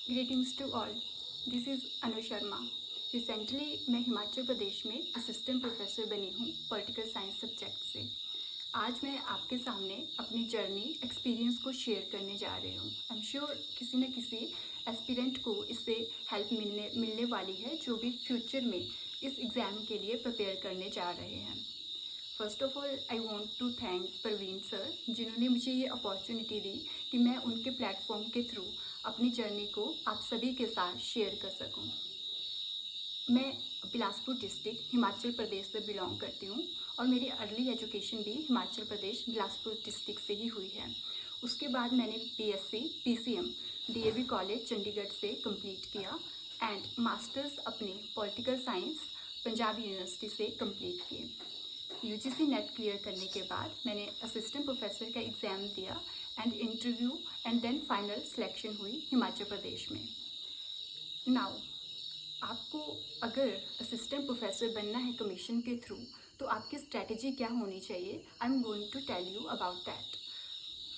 Greetings to all, this is Anu Sharma. Recently मैं हिमाचल प्रदेश में assistant professor बनी हूँ पॉलिटिकल साइंस सब्जेक्ट से। आज मैं आपके सामने अपनी जर्नी एक्सपीरियंस को शेयर करने जा रही हूँ। आई एम श्योर किसी न किसी एस्पिरेंट को इससे हेल्प मिलने वाली है जो भी फ्यूचर में इस एग्ज़ाम के लिए प्रिपेयर करने जा रहे हैं। First of all I want to thank Parveen sir, जिन्होंने मुझे ये अपॉर्चुनिटी दी कि मैं उनके प्लेटफॉर्म के थ्रू अपनी जर्नी को आप सभी के साथ शेयर कर सकूं। मैं बिलासपुर डिस्ट्रिक्ट हिमाचल प्रदेश से बिलोंग करती हूँ और मेरी अर्ली एजुकेशन भी हिमाचल प्रदेश बिलासपुर डिस्ट्रिक्ट से ही हुई है। उसके बाद मैंने BSc PCM DAV college Chandigarh से कंप्लीट किया एंड मास्टर्स अपने पॉलिटिकल साइंस पंजाब यूनिवर्सिटी से कंप्लीट किए। यूजीसी नेट क्लियर करने के बाद मैंने असिस्टेंट प्रोफेसर का एग्ज़ाम दिया and interview and then final selection हुई हिमाचल प्रदेश में। नाउ आपको अगर असिस्टेंट प्रोफेसर बनना है कमीशन के थ्रू तो आपकी स्ट्रैटेजी क्या होनी चाहिए, I am going to tell you about that.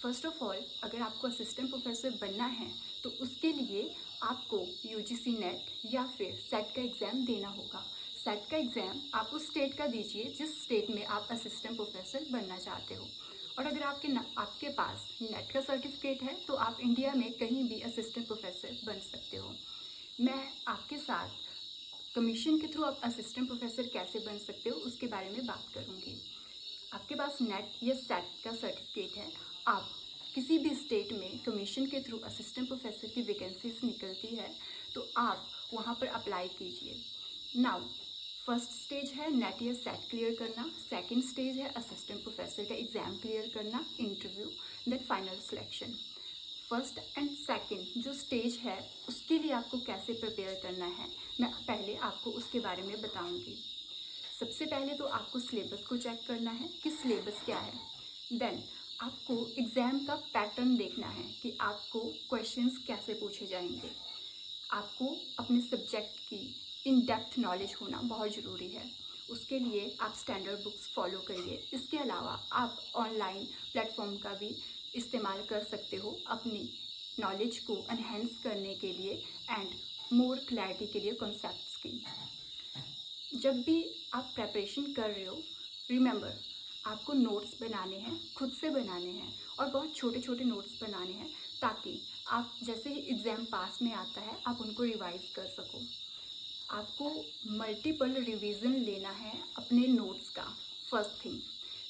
First of all, अगर आपको असिस्टेंट प्रोफेसर बनना है तो उसके लिए आपको यूजीसी नेट या फिर सेट का एग्ज़ाम देना होगा। सेट का एग्ज़ाम आप उस स्टेट का दीजिए जिस स्टेट में आप असिस्टेंट प्रोफेसर बनना चाहते हो, और अगर आपके पास नेट का सर्टिफिकेट है तो आप इंडिया में कहीं भी असिस्टेंट प्रोफेसर बन सकते हो। मैं आपके साथ कमीशन के थ्रू आप असिस्टेंट प्रोफेसर कैसे बन सकते हो उसके बारे में बात करूँगी। आपके पास नेट या सेट का सर्टिफिकेट है, आप किसी भी स्टेट में कमीशन के थ्रू असिस्टेंट प्रोफेसर की वैकेंसीज निकलती है तो आप वहाँ पर अप्लाई कीजिए। नाउ फर्स्ट स्टेज है नेट या सेट क्लियर करना, सेकंड स्टेज है असिस्टेंट प्रोफेसर का एग्ज़ाम क्लियर करना, interview, then final selection. First and second जो स्टेज है उसके लिए आपको कैसे प्रिपेयर करना है मैं पहले आपको उसके बारे में बताऊंगी। सबसे पहले तो आपको सिलेबस को चेक करना है कि सिलेबस क्या है। देन आपको एग्ज़ाम का पैटर्न देखना है कि आपको क्वेश्चंस कैसे पूछे जाएंगे। आपको अपने सब्जेक्ट की इन डेप्थ नॉलेज होना बहुत ज़रूरी है। उसके लिए आप स्टैंडर्ड बुक्स फॉलो करिए। इसके अलावा आप ऑनलाइन प्लेटफॉर्म का भी इस्तेमाल कर सकते हो अपनी नॉलेज को एनहेंस करने के लिए एंड मोर क्लैरिटी के लिए कॉन्सेप्ट्स की। जब भी आप प्रेपरेशन कर रहे हो, रिमेंबर आपको नोट्स बनाने हैं, खुद से बनाने हैं और बहुत छोटे छोटे नोट्स बनाने हैं ताकि आप जैसे ही एग्ज़ाम पास में आता है आप उनको रिवाइज कर सको। आपको मल्टीपल रिवीजन लेना है अपने नोट्स का, फर्स्ट थिंग।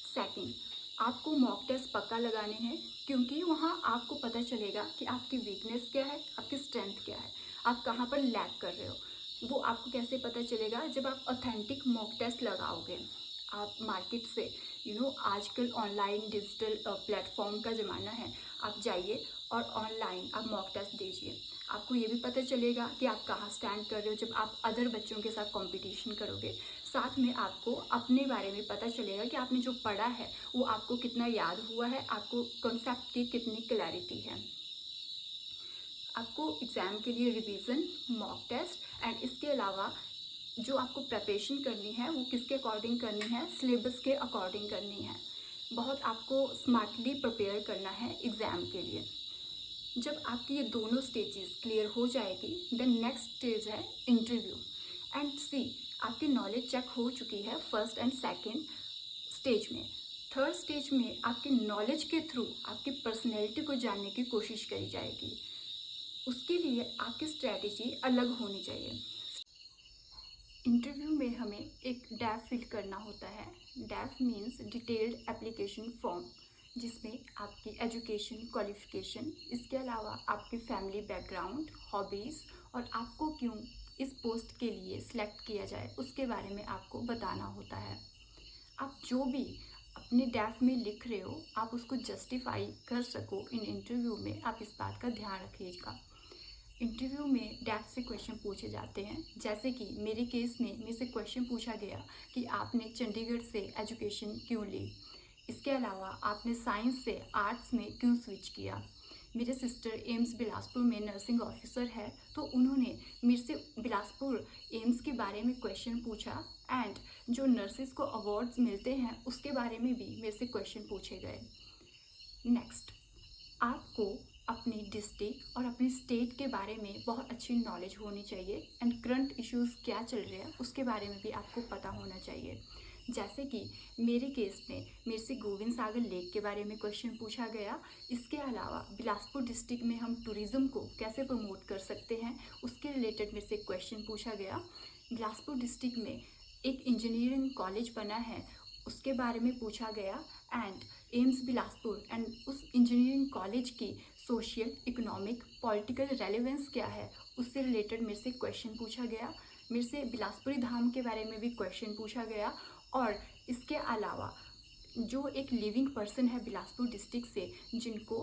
सेकंड, आपको मॉक टेस्ट पक्का लगाने हैं क्योंकि वहाँ आपको पता चलेगा कि आपकी वीकनेस क्या है, आपकी स्ट्रेंथ क्या है, आप कहाँ पर लैग कर रहे हो। वो आपको कैसे पता चलेगा? जब आप ऑथेंटिक मॉक टेस्ट लगाओगे। आप मार्केट से आजकल ऑनलाइन डिजिटल प्लेटफॉर्म का ज़माना है, आप जाइए और ऑनलाइन आप मॉक टेस्ट दीजिए। आपको ये भी पता चलेगा कि आप कहाँ स्टैंड कर रहे हो जब आप अदर बच्चों के साथ कंपटीशन करोगे। साथ में आपको अपने बारे में पता चलेगा कि आपने जो पढ़ा है वो आपको कितना याद हुआ है, आपको कॉन्सेप्ट की कितनी क्लैरिटी है। आपको एग्ज़ाम के लिए रिवीजन, मॉक टेस्ट एंड इसके अलावा जो आपको प्रिपरेशन करनी है वो किसके अकॉर्डिंग करनी है, सिलेबस के अकॉर्डिंग करनी है। बहुत आपको स्मार्टली प्रिपेयर करना है एग्ज़ाम के लिए। जब आपकी ये दोनों स्टेजेस क्लियर हो जाएगी देन नेक्स्ट स्टेज है इंटरव्यू। एंड सी आपकी नॉलेज चेक हो चुकी है फर्स्ट एंड सेकंड स्टेज में। थर्ड स्टेज में आपकी नॉलेज के थ्रू आपकी पर्सनैलिटी को जानने की कोशिश करी जाएगी। उसके लिए आपकी स्ट्रैटेजी अलग होनी चाहिए। इंटरव्यू में हमें एक डैफ फिल करना होता है। डैफ मीन्स डिटेल्ड एप्लीकेशन फॉर्म, जिसमें आपकी एजुकेशन, क्वालिफ़िकेशन, इसके अलावा आपकी फैमिली बैकग्राउंड, हॉबीज़ और आपको क्यों इस पोस्ट के लिए सिलेक्ट किया जाए उसके बारे में आपको बताना होता है। आप जो भी अपने डैफ में लिख रहे हो आप उसको जस्टिफाई कर सको इन इंटरव्यू में, आप इस बात का ध्यान रखिएगा। इंटरव्यू में डैफ से क्वेश्चन पूछे जाते हैं, जैसे कि मेरे केस में मेरे से क्वेश्चन पूछा गया कि आपने चंडीगढ़ से एजुकेशन क्यों ली, इसके अलावा आपने साइंस से आर्ट्स में क्यों स्विच किया। मेरे सिस्टर एम्स बिलासपुर में नर्सिंग ऑफिसर है तो उन्होंने मेरे से बिलासपुर एम्स के बारे में क्वेश्चन पूछा एंड जो नर्सिस को अवार्ड्स मिलते हैं उसके बारे में भी मेरे से क्वेश्चन पूछे गए। नेक्स्ट, आपको अपनी डिस्ट्रिक्ट और अपनी स्टेट के बारे में बहुत अच्छी नॉलेज होनी चाहिए एंड करंट इश्यूज़ क्या चल रहे हैं उसके बारे में भी आपको पता होना चाहिए। जैसे कि मेरे केस में मेरे से गोविंद सागर लेक के बारे में क्वेश्चन पूछा गया। इसके अलावा बिलासपुर डिस्ट्रिक्ट में हम टूरिज़्म को कैसे प्रमोट कर सकते हैं उसके रिलेटेड मेरे से क्वेश्चन पूछा गया। बिलासपुर डिस्ट्रिक्ट में एक इंजीनियरिंग कॉलेज बना है उसके बारे में पूछा गया एंड एम्स बिलासपुर एंड उस इंजीनियरिंग कॉलेज की सोशल, इकोनॉमिक, पॉलिटिकल रेलेवेंस क्या है उससे रिलेटेड मेरे से क्वेश्चन पूछा गया। मेरे से बिलासपुरी धाम के बारे में भी क्वेश्चन पूछा गया। और इसके अलावा जो एक लिविंग पर्सन है बिलासपुर डिस्ट्रिक्ट से जिनको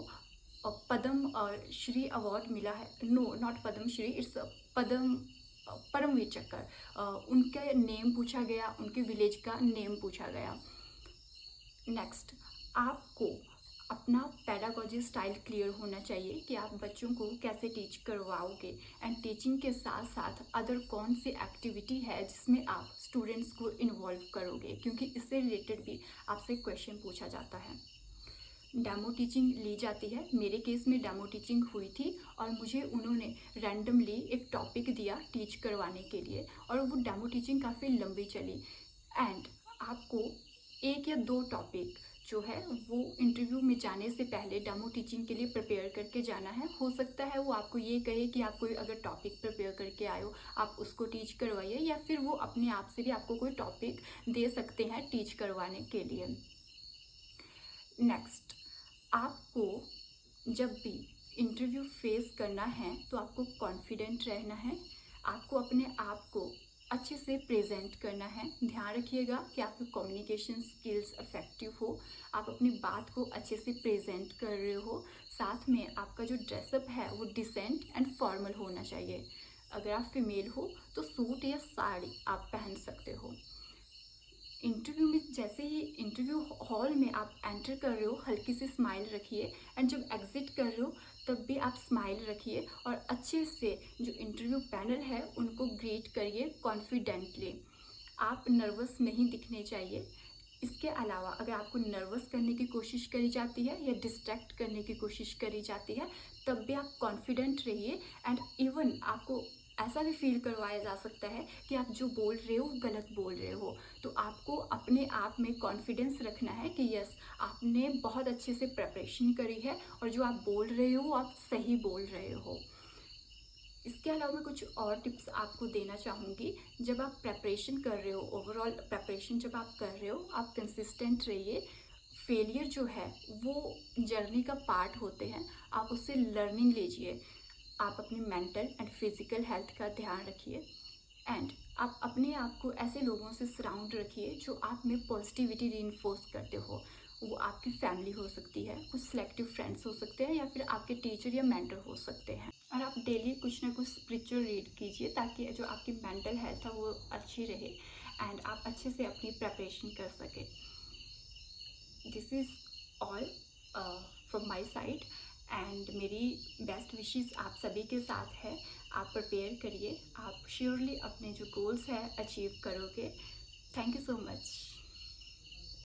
पद्म श्री अवार्ड मिला है, no not Padma Shri, it's Padma Paramvir Chakra, उनका नेम पूछा गया, उनके विलेज का नेम पूछा गया। नेक्स्ट, आपको अपना पेडागोजी स्टाइल क्लियर होना चाहिए कि आप बच्चों को कैसे टीच करवाओगे एंड टीचिंग के साथ साथ अदर कौन सी एक्टिविटी है जिसमें आप स्टूडेंट्स को इन्वॉल्व करोगे, क्योंकि इससे रिलेटेड भी आपसे क्वेश्चन पूछा जाता है। डेमो टीचिंग ली जाती है। मेरे केस में डेमो टीचिंग हुई थी और मुझे उन्होंने रैंडमली एक टॉपिक दिया टीच करवाने के लिए और वो डेमो टीचिंग काफ़ी लंबी चली एंड आपको 1 या 2 टॉपिक जो है वो इंटरव्यू में जाने से पहले डेमो टीचिंग के लिए प्रिपेयर करके जाना है। हो सकता है वो आपको ये कहे कि आप कोई अगर टॉपिक प्रिपेयर करके आए हो आप उसको टीच करवाइए, या फिर वो अपने आप से भी आपको कोई टॉपिक दे सकते हैं टीच करवाने के लिए। नेक्स्ट, आपको जब भी इंटरव्यू फेस करना है तो आपको कॉन्फिडेंट रहना है, आपको अपने आप को अच्छे से प्रेजेंट करना है। ध्यान रखिएगा कि आपकी कम्युनिकेशन स्किल्स इफेक्टिव हो, आप अपनी बात को अच्छे से प्रेजेंट कर रहे हो। साथ में आपका जो ड्रेसअप है वो डिसेंट एंड फॉर्मल होना चाहिए। अगर आप फीमेल हो तो सूट या साड़ी आप पहन सकते हो। इंटरव्यू में जैसे ही इंटरव्यू हॉल में आप एंटर कर रहे हो हल्की सी स्माइल रखिए एंड जब एग्जिट कर रहे हो तब भी आप स्माइल रखिए और अच्छे से जो इंटरव्यू पैनल है उनको ग्रीट करिए कॉन्फिडेंटली। आप नर्वस नहीं दिखने चाहिए। इसके अलावा अगर आपको नर्वस करने की कोशिश करी जाती है या डिस्ट्रैक्ट करने की कोशिश करी जाती है तब भी आप कॉन्फिडेंट रहिए एंड इवन आपको ऐसा भी फील करवाया जा सकता है कि आप जो बोल रहे हो गलत बोल रहे हो। तो आपको अपने आप में कॉन्फिडेंस रखना है कि यस आपने बहुत अच्छे से प्रिपरेशन करी है और जो आप बोल रहे हो आप सही बोल रहे हो। इसके अलावा मैं कुछ और टिप्स आपको देना चाहूँगी। जब आप प्रेपरेशन कर रहे हो, ओवरऑल प्रेपरेशन जब आप कर रहे हो आप कंसिस्टेंट रहिए। फेलियर जो है वो जर्नी का पार्ट होते हैं, आप उससे लर्निंग लीजिए। आप अपनी मेंटल एंड फिजिकल हेल्थ का ध्यान रखिए एंड आप अपने आप को ऐसे लोगों से सराउंड रखिए जो आप में पॉजिटिविटी रीइंफोर्स करते हो। वो आपकी फैमिली हो सकती है, कुछ सिलेक्टिव फ्रेंड्स हो सकते हैं या फिर आपके टीचर या मेंटर हो सकते हैं। और आप डेली कुछ ना कुछ स्पिरिचुअल रीड कीजिए ताकि जो आपकी मेंटल हेल्थ है वो अच्छी रहे एंड आप अच्छे से अपनी प्रिपरेशन कर सकें। This is all from my side and मेरी बेस्ट विशेस आप सभी के साथ है। आप प्रिपेयर करिए, आप श्योरली अपने जो गोल्स है अचीव करोगे। Thank you so much.